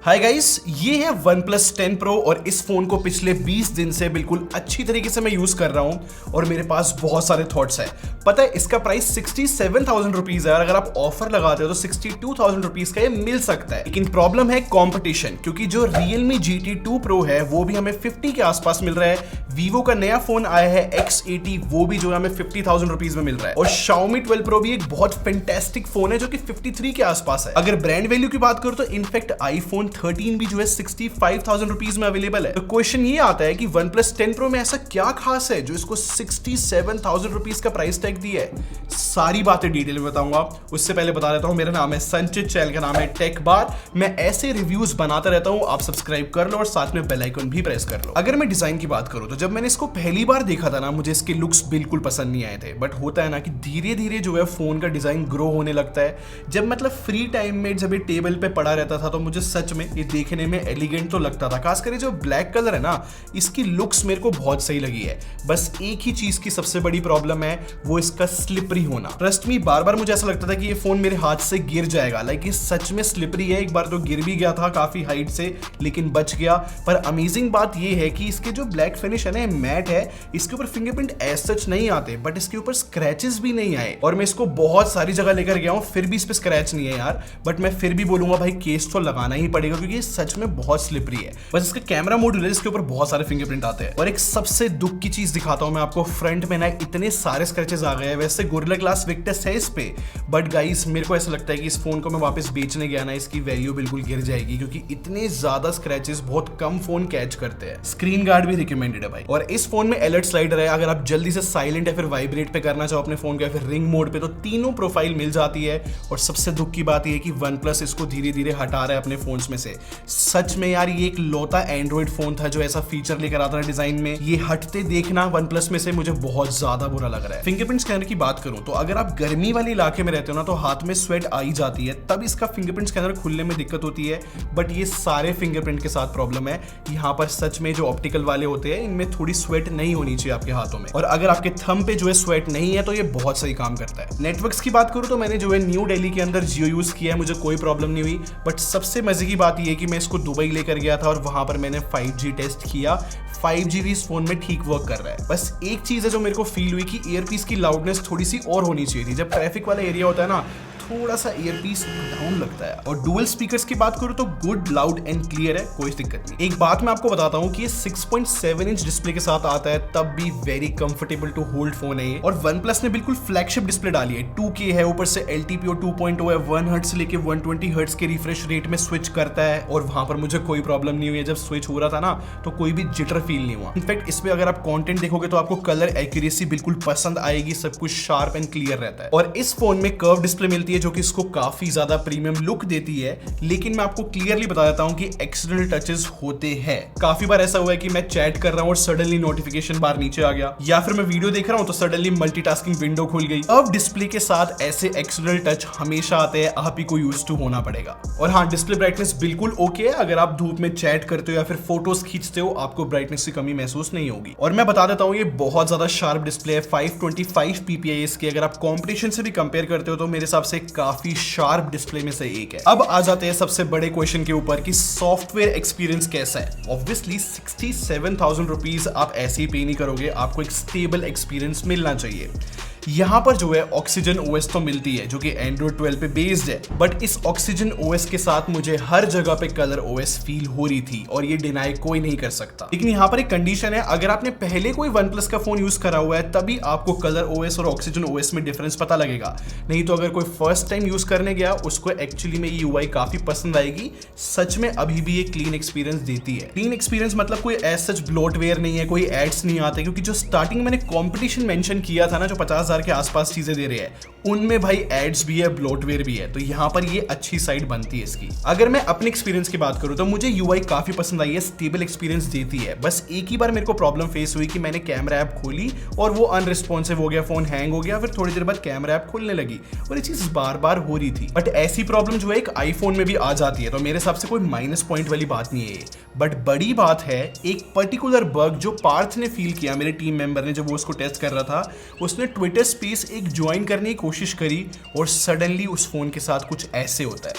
Hi guys, ये है OnePlus 10 Pro और इस फोन को पिछले 20 दिन से बिल्कुल अच्छी तरीके से मैं यूज कर रहा हूं और मेरे पास बहुत सारे थॉट्स है। पता है इसका प्राइस 67,000 रुपीज है और अगर आप ऑफर लगाते हो तो 62,000 रुपीज का ये मिल सकता है। लेकिन प्रॉब्लम है कंपटीशन, क्योंकि जो Realme GT2 Pro है वो भी हमें 50 के आसपास मिल रहा है। Vivo का नया फोन आया है X80, वो भी जो है हमें 50,000 रुपीज में मिल रहा है और Xiaomi 12 Pro भी एक बहुत फैंटास्टिक फोन है जो कि 53 के आसपास है। अगर ब्रांड वैल्यू की बात करूं तो इनफैक्ट iPhone 13 भी जो है 65,000 रुपीज में अवेलेबल है। तो क्वेश्चन ये आता है कि OnePlus 10 Pro में ऐसा क्या खास है जो इसको 67,000 रुपीज का प्राइस टैग दिया है। सारी बातें डिटेल में बताऊंगा। उससे पहले बता देता हूं, मेरा नाम है संचित, चैनल का नाम है टेक बार। मैं ऐसे रिव्यूज बनाता रहता हूं, आप सब्सक्राइब कर लो और साथ में बेल आइकन भी प्रेस कर लो। अगर मैं डिजाइन की बात करूं तो जब मैंने इसको पहली बार देखा था ना, मुझे इसके लुक्स बिल्कुल पसंद नहीं आए थे। बट होता है ना कि धीरे धीरे जो है फोन का डिजाइन ग्रो होने लगता है। जब मतलब फ्री टाइम में जब ये टेबल पे पड़ा रहता था तो मुझे सच में ये देखने में एलिगेंट तो लगता था। खासकर जो ब्लैक कलर है ना, इसकी लुक्स मेरे को बहुत सही लगी है। बस एक ही चीज की सबसे बड़ी प्रॉब्लम है, वो इसका स्लिपरी होना। ट्रस्ट मी, बार बार मुझे ऐसा लगता था कि ये फोन मेरे हाथ से गिर जाएगा। लाइक ये सच में स्लिपरी है। एक बार तो गिर भी गया था काफी हाइट से, लेकिन बच गया। पर अमेजिंग बात ये है कि इसके जो ब्लैक फिनिश है ना, मैट है, इसके ऊपर फिंगरप्रिंट एज सच नहीं आते, बट इसके ऊपर स्क्रैचेस भी नहीं आए। और मैं इसको बहुत सारी जगह लेकर गया हूं, फिर भी इस पे स्क्रैच नहीं है यार। बट मैं फिर भी बोलूंगा भाई, केस तो लगाना ही पड़ेगा क्योंकि ये सच में बहुत स्लिपरी है। बस इसका कैमरा मॉड्यूल है जिसके ऊपर बहुत सारे फिंगरप्रिंट आते हैं। और एक सबसे दुख की चीज दिखाता हूं मैं आपको, फ्रंट में ना इतने सारे स्क्रैचेस आ गए हैं। वैसे गोरिल्ला ग्लास विक्टस है इस पे, बट गाइस मेरे को ऐसा लगता है कि इस फोन को मैं वापस बेचने गया ना, इसकी वैल्यू बिल्कुल गिर जाएगी क्योंकि इतने ज्यादा स्क्रैचेस बहुत कम फोन कैच करते हैं। स्क्रीन गार्ड भी रिकमेंडेड है भाई। और इस फोन में अलर्ट स्लाइडर है, अगर आप जल्दी से साइलेंट या फिर वाइब्रेट पे करना चाहो अपने फोन को या फिर रिंग मोड पे, तो तीनों प्रोफाइल मिल जाती है। और सबसे दुख की बात यह है कि OnePlus इसको धीरे धीरे हटा रहा है अपने फोन्स में से। सच में यार, ये एक लौता एंड्रॉइड फोन था जो ऐसा फीचर लेकर आता है डिजाइन में। ये हटते देखना OnePlus में से मुझे बहुत ज्यादा बुरा लग रहा है। फिंगरप्रिंट स्कैनर की बात करूं तो अगर आप गर्मी वाले इलाके में रहते हो ना, तो हाथ में स्वेट आ ही जाती है, तब इसका फिंगरप्रिंट स्कैनर खुलने में दिक्कत होती है। बट ये सारे फिंगरप्रिंट के साथ प्रॉब्लम है। यहाँ पर सच में जो ऑप्टिकल वाले होते हैं, इनमें थोड़ी स्वेट नहीं होनी चाहिए आपके हाथों में। और अगर आपके थंब पे जो है स्वेट नहीं है तो ये बहुत सही काम करता है। नेटवर्क्स की बात करूं तो मैंने जो है न्यू दिल्ली के अंदर जियो यूज किया है, मुझे कोई प्रॉब्लम नहीं हुई। बट सबसे मजे की बात यह है कि मैं इसको दुबई लेकर गया था और वहां पर मैंने 5G टेस्ट किया। 5G भी इस फोन में ठीक वर्क कर रहा है। बस एक चीज है जो मेरे को फील हुई कि ईयरपीस की लाउडनेस थोड़ी सी और होनी चाहिए थी। जब ट्रैफिक वाला एरिया होता है ना, थोड़ा सा ईयरपीस डाउन लगता है। और डुअल स्पीकर्स की बात करूं तो गुड, लाउड एंड क्लियर है, कोई दिक्कत नहीं। एक बात मैं आपको बताता हूं कि ये 6.7 इंच डिस्प्ले के साथ आता है, तब भी very comfortable to hold phone है ये। और OnePlus ने बिल्कुल फ्लैगशिप डिस्प्ले डाली है। 2K है, ऊपर से LTPO 2.0 है, 1 हर्ट्ज से लेके 120 हर्ट्ज के रिफ्रेश रेट में स्विच करता है। और वहां पर मुझे कोई प्रॉब्लम नहीं हुई है। जब स्विच हो रहा था ना, तो कोई भी जिटर फील नहीं हुआ। इनफैक्ट इस पे अगर आप कंटेंट देखोगे तो आपको कलर एक्यूरेसी बिल्कुल पसंद आएगी, सब कुछ शार्प एंड क्लियर रहता है। और इस फोन में कर्व डिस्प्ले मिलती है जो कि इसको काफी ज्यादा प्रीमियम लुक देती है। लेकिन मैं आपको क्लियरली बता देता हूं कि एक्सटर्नल टचेस होते हैं। काफी बार ऐसा हुआ है कि मैं चैट कर रहा हूं और सडनली नोटिफिकेशन बार नीचे आ गया, या फिर मैं वीडियो देख रहा हूं तो सडनली मल्टीटास्किंग विंडो खुल गई। अब डिस्प्ले के साथ ऐसे एक्सटर्नल टच हमेशा आते हैं, आप ही को यूज टू होना पड़ेगा। और हाँ, डिस्प्ले ब्राइटनेस बिल्कुल ओके है। अगर आप धूप में चैट करते हो या फिर फोटोज खींचते हो, आपको ब्राइटनेस की कमी महसूस नहीं होगी। और मैं बता देता हूं, ये बहुत ज्यादा शार्प डिस्प्ले है। 525 ppi इसकी। अगर आप कॉम्पिटिशन से भी कंपेयर करते हो तो मेरे हिसाब से काफी शार्प डिस्प्ले में से एक है। अब आ जाते हैं सबसे बड़े क्वेश्चन के ऊपर कि सॉफ्टवेयर एक्सपीरियंस कैसा है। ऑब्वियसली 67,000 रुपीज आप ऐसे ही पे नहीं करोगे, आपको एक स्टेबल एक्सपीरियंस मिलना चाहिए। यहाँ पर जो है ऑक्सीजन ओएस तो मिलती है जो कि एंड्रॉइड 12 पे बेस्ड है, बट इस ऑक्सीजन ओएस के साथ मुझे हर जगह पे कलर ओएस फील हो रही थी और ये डिनाई कोई नहीं कर सकता। लेकिन यहाँ पर एक कंडीशन है, अगर आपने पहले कोई OnePlus का फोन यूज करा हुआ है तभी आपको कलर ओएस और ऑक्सीजन ओएस में डिफरेंस पता लगेगा। नहीं तो अगर कोई फर्स्ट टाइम यूज करने गया, उसको एक्चुअली में ये UI काफी पसंद आएगी। सच में अभी भी ये क्लीन एक्सपीरियंस देती है। क्लीन एक्सपीरियंस मतलब कोई एज सच ब्लोटवेयर नहीं है, कोई एड्स नहीं आते, क्योंकि जो स्टार्टिंग मैंने कॉम्पिटिशन मेंशन किया था ना, जो 50,000 के आसपास चीजें दे रहे हैं, उनमें भाई एड्स भी है, ब्लोटवेयर भी है। तो यहाँ पर ये अच्छी साइड बनती है इसकी। अगर मैं अपने एक्सपीरियंस की बात करूं तो मुझे UI काफी पसंद आई है, स्टेबल एक्सपीरियंस देती है। बस एक ही बार मेरे को प्रॉब्लम फेस हुई कि मैंने कैमरा ऐप खोली और वो अनरिस्पॉन्सिव हो गया, फोन हैंग हो गया, फिर थोड़ी देर बाद कैमरा ऐप खुलने लगी और ये चीज बार बार हो रही थी। बट ऐसी प्रॉब्लम जो है एक आईफोन में भी आ जाती है, तो मेरे हिसाब से कोई माइनस पॉइंट वाली बात नहीं है। बट बड़ी बात है एक पर्टिकुलर बग जो पार्थ ने फील किया, मेरे टीम मेंबर ने, जब वो उसको टेस्ट कर रहा था, उसने ट्विटर स्पेस एक ज्वाइन करने की कोशिश करी और सडनली उस फोन के साथ कुछ ऐसे होता है।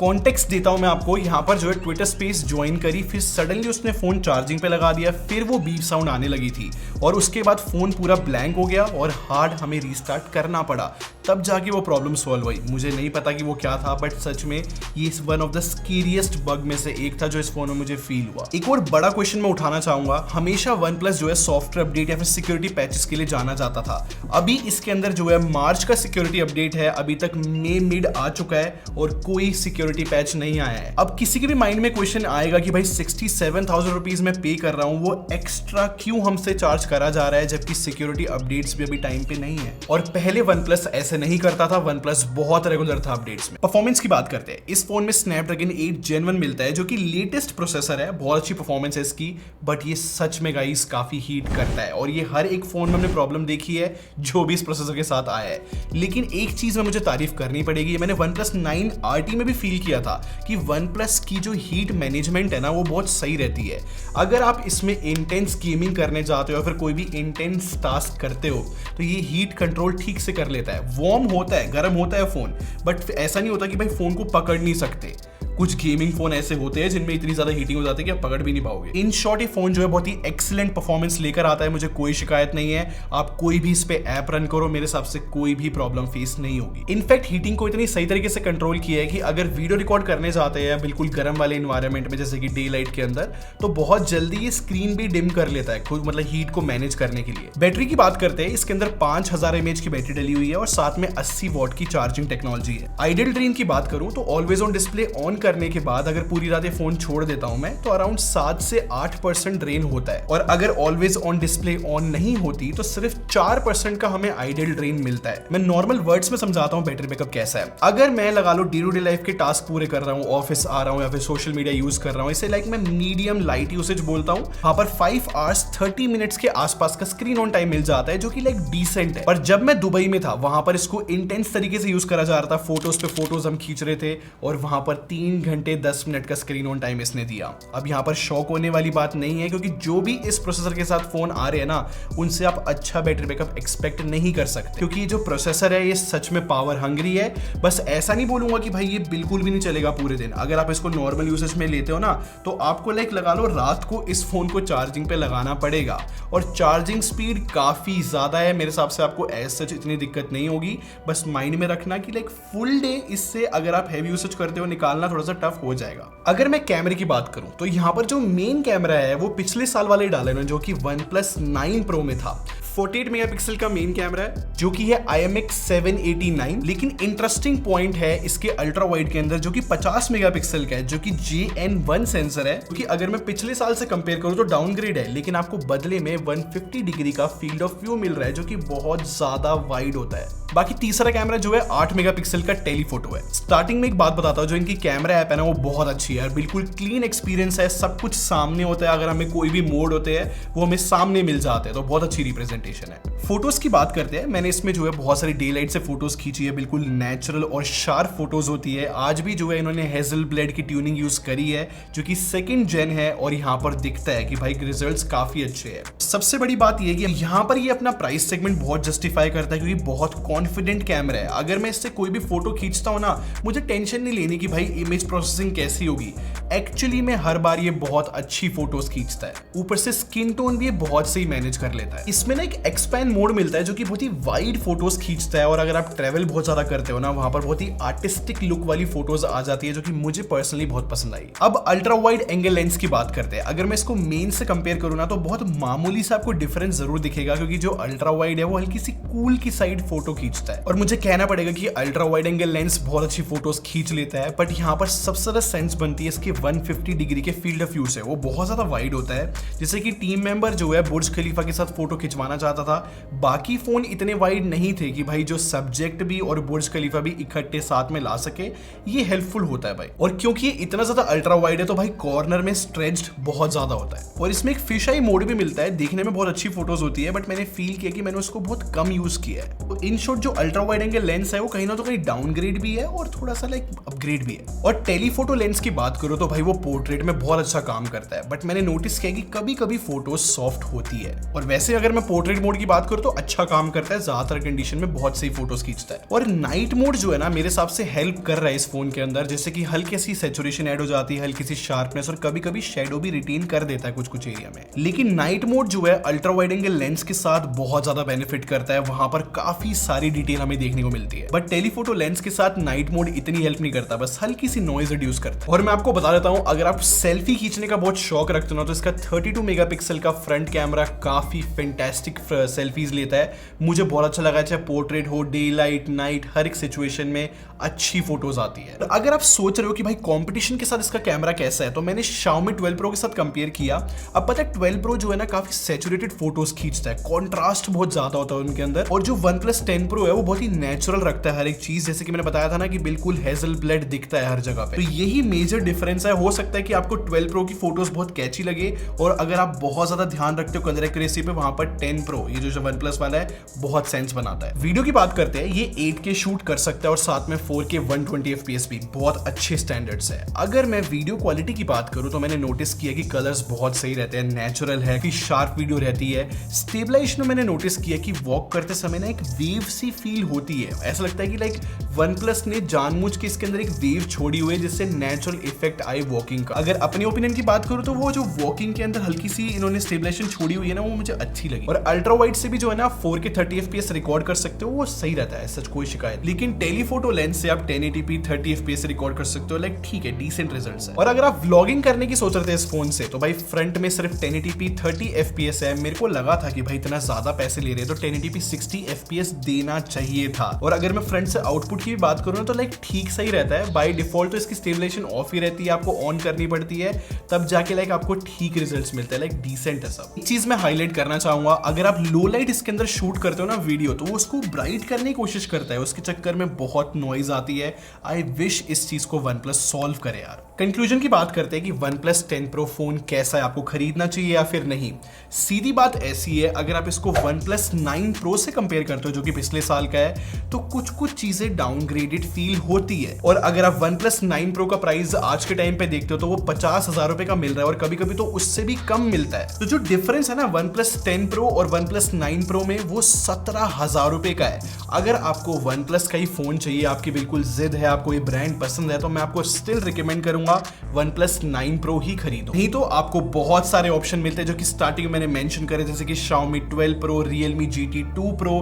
कॉन्टेक्स्ट देता हूं मैं आपको। यहाँ पर जो है ट्विटर स्पेस ज्वाइन करी, फिर सडनली उसने फोन चार्जिंग पे लगा दिया, फिर वो बीप साउंड आने लगी थी और उसके बाद फोन पूरा ब्लैंक हो गया और हार्ड हमें रीस्टार्ट करना पड़ा, तब जाके वो प्रॉब्लम सॉल्व हुई। मुझे नहीं पता कि वो क्या था, बट सच में ये one of the scariest bug में से एक था जो इस फोन में मुझे फील हुआ। एक और बड़ा क्वेश्चन मैं उठाना चाहूंगा, हमेशा वन प्लस जो है सॉफ्टवेयर अपडेट या फिर सिक्योरिटी पैचेस के लिए जाना जाता था। अभी इसके अंदर जो है मार्च का सिक्योरिटी अपडेट है, अभी तक मई मिड आ चुका है और कोई सिक्योरिटी पैच नहीं आया है। अब किसी के भी माइंड में क्वेश्चन आएगा कि भाई 67,000 रुपीज में पे कर रहा हूं, वो एक्स्ट्रा क्यों हमसे चार्ज करा जा रहा है जबकि सिक्योरिटी अपडेट्स भी अभी टाइम पे नहीं है। और पहले वन प्लस ऐसे नहीं करता था, वन प्लस बहुत रेगुलर था अपडेट्स में। परफॉर्मेंस की बात करते हैं, इस फोन में स्नैपड्रैगन 8 Gen 1 मिलता है जो कि लेटेस्ट प्रोसेसर है, बहुत अच्छी परफॉर्मेंस है इसकी, बट ये सच में गाइस काफी हीट करता है और ये हर एक फोन में हमने प्रॉब्लम देखी है जो भी इस प्रोसेसर के साथ आया है। लेकिन एक चीज में मुझे तारीफ करनी पड़ेगी, मैंने OnePlus 9 RT में भी फील किया था कि OnePlus की जो हीट मैनेजमेंट है ना वो बहुत सही रहती है। अगर आप इसमें इंटेंस गेमिंग करने जाते हो या फिर कोई भी इंटेंस टास्क करते हो तो ये हीट कंट्रोल ठीक से कर लेता है। वार्म होता है, गर्म होता है फोन, बट ऐसा नहीं होता कि भाई फोन को पकड़ नहीं सकते। कुछ गेमिंग फोन ऐसे होते हैं जिनमें इतनी ज्यादा हीटिंग हो जाती है कि आप पकड़ भी नहीं पाओगे। इन शॉर्ट ये फोन जो है बहुत ही एक्सीलेंट परफॉर्मेंस लेकर आता है, मुझे कोई शिकायत नहीं है। आप कोई भी इस पे ऐप रन करो, मेरे हिसाब से कोई भी प्रॉब्लम फेस नहीं होगी। इनफैक्ट हीटिंग को इतनी सही तरीके से कंट्रोल किया है कि अगर वीडियो रिकॉर्ड करने जाते हैं बिल्कुल गर्म वाले एनवायरनमेंट में जैसे कि डे लाइट के अंदर, तो बहुत जल्दी ये स्क्रीन भी डिम कर लेता है खुद, मतलब हीट को मैनेज करने के लिए। बैटरी की बात करते हैं, इसके अंदर 5000 mAh की बैटरी डली हुई है और साथ में 80 वॉट की चार्जिंग टेक्नोलॉजी है। आइडल ड्रेन की बात करूं तो ऑलवेज ऑन डिस्प्ले ऑन करने के बाद अगर पूरी रात ये फोन छोड़ देता हूं मैं तो अराउंड 7 से 8% ड्रेन होता है, और अगर ऑलवेज ऑन डिस्प्ले ऑन नहीं होती तो सिर्फ 4% का हमें आइडल ड्रेन मिलता है। मैं नॉर्मल वर्ड्स में समझाता हूं बैटरी बैकअप कैसा है। अगर मैं लगा लो डे टू डे लाइफ के टास्क पूरे कर रहा हूं, ऑफिस आ रहा हूं या फिर सोशल मीडिया यूज कर रहा हूं, इसे लाइक मैं मीडियम लाइट यूसेज बोलता हूं, वहां पर 5 hours 30 minutes के आसपास का स्क्रीन ऑन टाइम मिल जाता है जो कि लाइक डिसेंट है। पर जब मैं दुबई में था वहां पर इसको इंटेंस तरीके से यूज करा जा रहा था, फोटोज पे फोटोज हम खींच रहे थे और वहां पर 3 घंटे 10 मिनट का स्क्रीन ऑन टाइम इसने दिया। अब यहाँ पर शॉक होने वाली बात नहीं है क्योंकि जो भी इस प्रोसेसर के साथ फोन आ रहे हैं ना उनसे आप अच्छा बैटरी बैकअप एक्सपेक्ट नहीं कर सकते, क्योंकि ये जो प्रोसेसर है ये सच में पावर हंग्री है। बस ऐसा नहीं बोलूंगा कि भाई ये बिल्कुल भी नहीं चलेगा पूरे दिन। अगर आप इसको नॉर्मल यूसेज में लेते हो ना तो आपको लाइक लगा लो रात को इस फोन को चार्जिंग पे लगाना पड़ेगा, और चार्जिंग स्पीड काफी ज्यादा है। मेरे हिसाब से आपको एज सच इतनी दिक्कत नहीं होगी। बस माइंड में रखना कि लाइक फुल डे इससे अगर आप हैवी यूसेज करते हो निकालना थोड़ा सा टफ हो जाएगा। अगर मैं कैमरे की बात करूं तो यहाँ पर जो मेन कैमरा है वो पिछले साल वाले डाला है जो कि OnePlus 9 Pro में था। 48 मेगापिक्सल का मेन कैमरा है जो कि है IMX 789, लेकिन इंटरेस्टिंग पॉइंट है इसके अल्ट्रा वाइड के अंदर जो कि 50 मेगापिक्सल का है, जो कि JN1 सेंसर है। क्योंकि अगर मैं पिछले साल से कंपेयर करूं तो डाउनग्रेड है, लेकिन आपको बदले में 150 डिग्री का फील्ड ऑफ व्यू मिल रहा है जो कि बहुत ज्यादा वाइड होता है। बाकी तीसरा कैमरा जो है 8 मेगापिक्सल का टेलीफोटो है। स्टार्टिंग में एक बात बताता हूं, जो इनकी कैमरा ऐप है ना वो बहुत अच्छी है, बिल्कुल क्लीन एक्सपीरियंस है, सब कुछ सामने होता है। अगर हमें कोई भी मोड होते हैं वो हमें सामने मिल जाते हैं, तो बहुत अच्छी रिप्रेजेंटेशन है। फोटोज की बात करते हैं, मैंने इसमें जो है बहुत सारी डे लाइट से फोटोज खींची है, बिल्कुल नेचुरल और शार्प फोटोज होती है। आज भी जो है इन्होंने हेजल ब्लेड की ट्यूनिंग यूज करी है जो कि 2nd Gen है, और यहाँ पर दिखता है कि भाई रिजल्ट्स काफी अच्छे हैं। सबसे बड़ी बात ये कि यहाँ पर ये अपना प्राइस सेगमेंट बहुत जस्टिफाई करता है क्योंकि बहुत कॉन्फिडेंट कैमरा है। अगर मैं इससे कोई भी फोटो खींचता हूँ ना, मुझे टेंशन नहीं लेनी कि भाई इमेज प्रोसेसिंग कैसी होगी। एक्चुअली में हर बार ये बहुत अच्छी फोटोज खींचता है, ऊपर से स्किन टोन भी ये बहुत सही मैनेज कर लेता है। इसमें ना एक एक्सपैंड मोड मिलता है जो कि बहुत ही वाइड फोटोज खींचता है, और अगर आप ट्रैवल बहुत ज्यादा करते हो ना वहां पर बहुत ही आर्टिस्टिक लुक वाली फोटोज आ जाती है जो कि मुझे पर्सनली बहुत पसंद आई। अब अल्ट्रा वाइड एंगल लेंस की बात करते हैं। अगर मैं इसको मेन से कंपेयर करूँ ना तो बहुत मामूली से आपको डिफरेंस जरूर दिखेगा, क्योंकि जो अल्ट्रा वाइड है वो हल्की सी कूल की साइड फोटो खींचता है। और मुझे कहना पड़ेगा कि अल्ट्रा वाइड एंगल लेंस बहुत अच्छी फोटोज खींच लेता है, बट यहाँ पर सबसे ज्यादा सेंस बनती है इसके 150 डिग्री के फील्ड ऑफ व्यू से। वो बहुत ज्यादा वाइड होता है, जैसे कि टीम मेंबर जो है बुर्ज खलीफा के साथ फोटो खिंचवाना चाहता था। बाकी फोन इतने वाइड नहीं थे कि भाई जो सब्जेक्ट भी और बुर्ज खलीफा भी इकट्ठे साथ में ला सके। ये हेल्पफुल होता है भाई। और क्योंकि ये इतना ज्यादा अल्ट्रा वाइड है तो भाई कॉर्नर में स्ट्रेच्ड बहुत ज्यादा होता है, और इसमें एक फिश आई मोड भी मिलता है। देखने में बहुत अच्छी फोटोज होती है, बट मैंने फील किया कि मैंने उसको बहुत कम यूज किया है। तो इन शॉर्ट जो अल्ट्रा वाइड एंगल लेंस है वो कहीं ना तो कहीं डाउनग्रेड भी है और थोड़ा सा लाइक अपग्रेड भी है। और टेलीफोटो लेंस की बात करो तो भाई वो पोर्ट्रेट में बहुत अच्छा काम करता है, बट मैंने नोटिस किया कि कभी कभी फोटो सॉफ्ट होती है। और वैसे अगर मैं पोर्ट्रेट मोड की बात करूँ तो अच्छा काम करता है, ज्यादातर कंडीशन में बहुत सही फोटोज खींचता है। और नाइट मोड जो है ना मेरे हिसाब से हेल्प कर रहा है इस फोन के अंदर, जैसे कि हल्की सी सैचुरेशन ऐड हो जाती है, हल्की सी शार्पनेस, और कभी कभी शेडो भी रिटेन कर देता है कुछ कुछ एरिया में। लेकिन नाइट मोड जो है अल्ट्रा वाइड एंगल लेंस के साथ बहुत ज्यादा बेनिफिट करता है, वहां पर काफी सारी डिटेल हमें देखने को मिलती है। बट टेलीफोटो लेंस के साथ नाइट मोड इतनी हेल्प नहीं करता, बस हल्की सी नॉइज रिड्यूस करता है। और मैं आपको बता देता हूं, अगर आप सेल्फी खींचने का बहुत शौक रखते हो ना तो इसका 32 मेगापिक्सल का फ्रंट कैमरा काफी फैंटास्टिक सेल्फीज लेता है। मुझे बहुत अच्छा लगा, चाहे पोर्ट्रेट हो, डे लाइट, नाइट, हर एक सिचुएशन में अच्छी फोटोज आती है। अगर आप सोच रहे हो कि भाई कंपटीशन के साथ इसका कैमरा कैसा है, तो मैंने Xiaomi 12 Pro के साथ कंपेयर किया। अब पता है 12 Pro जो है ना काफी सैचुरेटेड फोटोज खींचता है, कॉन्ट्रास्ट बहुत ज्यादा होता है उनके अंदर। और जो OnePlus 10 Pro है वो बहुत ही नेचुरल रखता है हर एक चीज, जैसे कि मैंने बताया था ना कि बिल्कुल हेजल ब्लेड दिखता है हर जगह पे। तो यही मेजर डिफरेंस है। हो सकता है कि आपको 12 Pro की फोटोज बहुत कैची लगे, और अगर आप बहुत ज्यादा ध्यान रखते हो कलर एक्यूरेसी पे, वहां पर 10 Pro ये जो OnePlus वाला है बहुत सेंस बनाता है। वीडियो की बात करते हैं, ये 8K शूट कर सकता है और साथ में 4K 120 FPS भी, बहुत अच्छे स्टैंडर्ड्स है। अगर मैं वीडियो क्वालिटी की बात करूं तो मैंने नोटिस किया कि कलर्स बहुत सही रहते हैं, नेचुरल है कि शार्प वीडियो रहती है। स्टेबलाइजेशन में मैंने नोटिस किया कि वॉक करते समय ना एक वेव सी फील होती है, ऐसा लगता है कि लाइक OnePlus ने जानबूझ के इसके अंदर एक वेव छोड़ी हुई है जिससे नेचुरल इफेक्ट आए वॉकिंग का। अगर अपने ओपिनियन की बात करूं तो वो जो वॉकिंग के अंदर हल्की सी इन्होंने स्टेबलाइजेशन छोड़ी हुई है ना, वो मुझे अच्छी लगी। और अल्ट्रा वाइड से भी जो है ना 4K 30 FPS रिकॉर्ड कर सकते हो, वो सही रहता है, सच कोई शिकायत। लेकिन टेलीफोटो लेंस से आप 1080p 30 FPS रिकॉर्ड कर सकते हो, लाइक ठीक है, डिसेंट रिजल्ट्स है। और अगर आप व्लॉगिंग करने की सोच रहे थे इस फोन से, तो भाई फ्रंट में सिर्फ 1080p 30 FPS है। मेरे को लगा था कि भाई इतना ज्यादा पैसे ले रहे हैं तो 1080p 60 FPS देना चाहिए था। और अगर मैं फ्रंट से आउटपुट की भी बात करूँ तो लाइक ठीक सही रहता है। बाय डिफॉल्ट तो इसकी स्टेबलाइजेशन ऑफ ही रहती है, आपको ऑन करनी पड़ती है, तब जाके लाइक आपको ठीक रिजल्ट्स मिलते हैं, लाइक डिसेंट है सब। एक चीज मैं हाईलाइट करना चाहूंगा, अगर आप लो लाइट इसके अंदर शूट करते हो ना वीडियो, तो वो उसको ब्राइट करने की कोशिश करता है, उसके चक्कर में बहुत नॉइज आती है। आई विश इस चीज को OnePlus सॉल्व करे यार। कंक्लूजन की बात करते हैं कि OnePlus 10 Pro फोन कैसा है, आपको खरीदना चाहिए या फिर नहीं। सीधी बात ऐसी है, अगर आप इसको OnePlus 9 Pro से कंपेयर करते हो जो कि पिछले साल का है, तो कुछ कुछ चीजें डाउनग्रेडेड फील होती है। और अगर आप OnePlus 9 Pro का प्राइस आज के टाइम पे देखते हो तो वो 50,000 रुपए का मिल रहा है, और कभी कभी तो उससे भी कम मिलता है। तो जो डिफरेंस है ना OnePlus 10 Pro और OnePlus 9 Pro में, वो 17,000 रुपए का है। अगर आपको OnePlus का ही फोन चाहिए, आपकी बिल्कुल जिद है, आपको ये ब्रांड पसंद है, तो मैं आपको स्टिल रिकमेंड करूंगा OnePlus 9 Pro ही खरीदो। नहीं तो आपको बहुत सारे ऑप्शन मिलते हैं जो कि स्टार्टिंग में मैंने मेंशन करे, जैसे कि Xiaomi 12 Pro, Realme GT 2 Pro,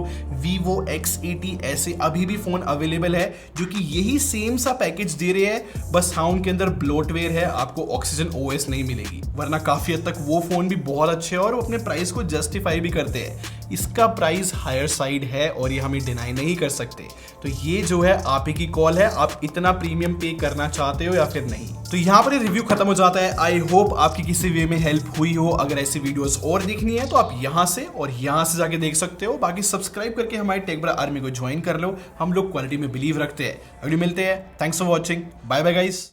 Vivo X80, ऐसे अभी भी फोन अवेलेबल है जो कि यही सेम सा पैकेज दे रहे हैं, बस हाँ उनके अंदर ब्लोटवेयर है, आपको ऑक्सीजन OS नहीं मिलेगी। वरना काफी हद तक वो फोन भी बहुत अच्छे हैं और वो अपने प्राइस को जस्टिफाई भी करते हैं। इसका प्राइस हायर साइड है और ये हमें डिनाई नहीं कर सकते। तो ये जो है आप ही की कॉल है, आप इतना प्रीमियम पे करना चाहते हो या फिर नहीं। तो यहाँ पर ये रिव्यू खत्म हो जाता है। आई होप आपकी किसी वे में हेल्प हुई हो। अगर ऐसी वीडियोस और देखनी है तो आप यहाँ से और यहाँ से जाके देख सकते हो। बाकी सब्सक्राइब करके हमारे टेक ब्रा आर्मी को ज्वाइन कर लो। हम लोग क्वालिटी में बिलीव रखते हैं। अगली मिलते हैं। Thanks for watching. Bye bye guys.